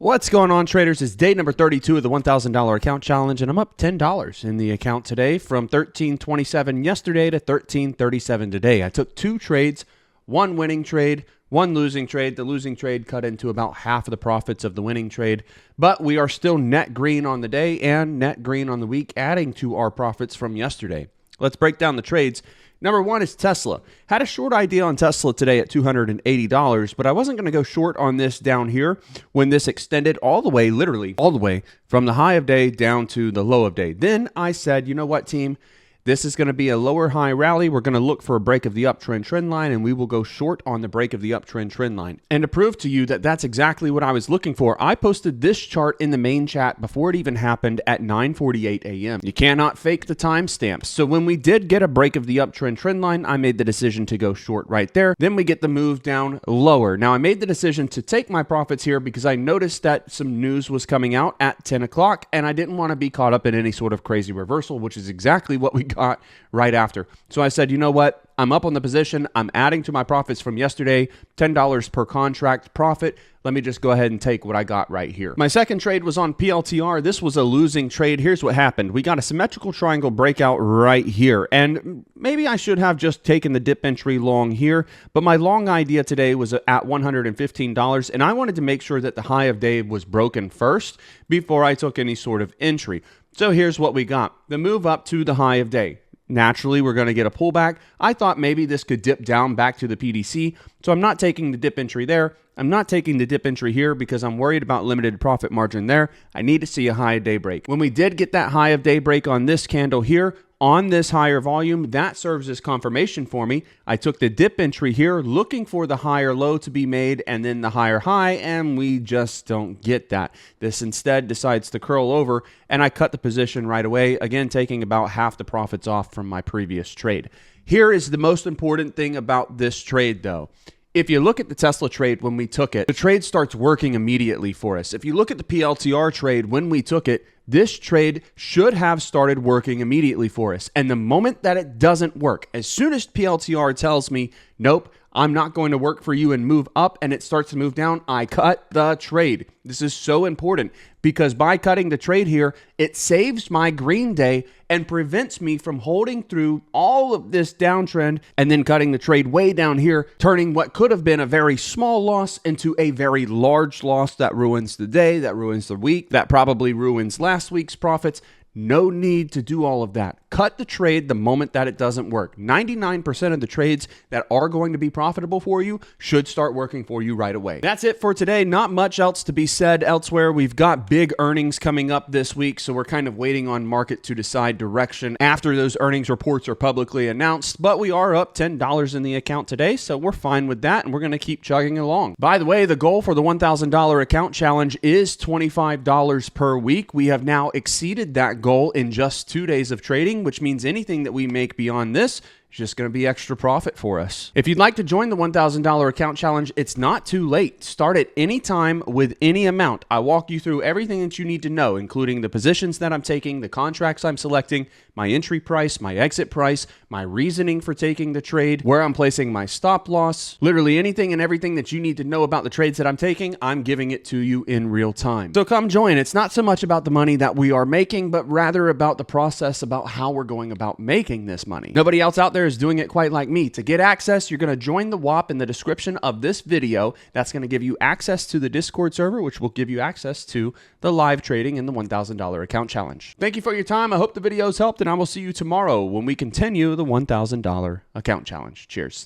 What's going on, traders? It's day number 32 of the $1,000 account challenge, and I'm up $10 in the account today from $13.27 yesterday to $13.37 today. I took two trades, one winning trade, one losing trade. The losing trade cut into about half of the profits of the winning trade, but we are still net green on the day and net green on the week, adding to our profits from yesterday. Let's break down the trades. Number one is Tesla. Had a short idea on Tesla today at $280, but I wasn't going to go short on this down here when this extended all the way, literally all the way from the high of day down to the low of day. Then I said, you know what, team? This is going to be a lower high rally. We're going to look for a break of the uptrend trend line, and we will go short on the break of the uptrend trend line. And to prove to you that that's exactly what I was looking for, I posted this chart in the main chat before it even happened at 9:48 a.m. You cannot fake the timestamps. So when we did get a break of the uptrend trend line, I made the decision to go short right there. Then we get the move down lower. Now I made the decision to take my profits here because I noticed that some news was coming out at 10 o'clock, and I didn't want to be caught up in any sort of crazy reversal, which is exactly what we got right after. So I said, you know what? I'm up on the position. I'm adding to my profits from yesterday, $10 per contract profit. Let me just go ahead and take what I got right here. My second trade was on PLTR. This was a losing trade. Here's what happened. We got a symmetrical triangle breakout right here. And maybe I should have just taken the dip entry long here, but my long idea today was at $115, and I wanted to make sure that the high of day was broken first before I took any sort of entry. So here's what we got. The move up to the high of day. Naturally, we're going to get a pullback. I thought maybe this could dip down back to the PDC, so I'm not taking the dip entry there. I'm not taking the dip entry here because I'm worried about limited profit margin there. I need to see a high of day break. When we did get that high of day break on this candle here, on this higher volume, that serves as confirmation for me. I took the dip entry here looking for the higher low to be made and then the higher high, and we just don't get that. This instead decides to curl over, and I cut the position right away, again taking about half the profits off from my previous trade. Here is the most important thing about this trade though. If you look at the Tesla trade when we took it, the trade starts working immediately for us. If you look at the PLTR trade when we took it, this trade should have started working immediately for us. And the moment that it doesn't work, as soon as PLTR tells me, nope, I'm not going to work for you and move up, and it starts to move down, I cut the trade. This is so important because by cutting the trade here, it saves my green day and prevents me from holding through all of this downtrend and then cutting the trade way down here, turning what could have been a very small loss into a very large loss that ruins the day, that ruins the week, that probably ruins last week's profits. No need to do all of that. Cut the trade the moment that it doesn't work. 99% of the trades that are going to be profitable for you should start working for you right away. That's it for today. Not much else to be said elsewhere. We've got big earnings coming up this week, so we're kind of waiting on market to decide direction after those earnings reports are publicly announced, but we are up $10 in the account today, so we're fine with that, and we're going to keep chugging along. By the way, the goal for the $1,000 account challenge is $25 per week. We have now exceeded that goal in just 2 days of trading, which means anything that we make beyond this is just going to be extra profit for us. If you'd like to join the $1,000 account challenge, it's not too late. Start at any time with any amount. I walk you through everything that you need to know, including the positions that I'm taking, the contracts I'm selecting, my entry price, my exit price, my reasoning for taking the trade, where I'm placing my stop loss, literally anything and everything that you need to know about the trades that I'm taking, I'm giving it to you in real time. So come join. It's not so much about the money that we are making, but rather about the process, about how we're going about making this money. Nobody else out there is doing it quite like me. To get access, you're going to join the WAP in the description of this video. That's going to give you access to the Discord server, which will give you access to the live trading in the $1,000 account challenge. Thank you for your time. I hope the video's helped, and I will see you tomorrow when we continue the $1,000 account challenge. Cheers.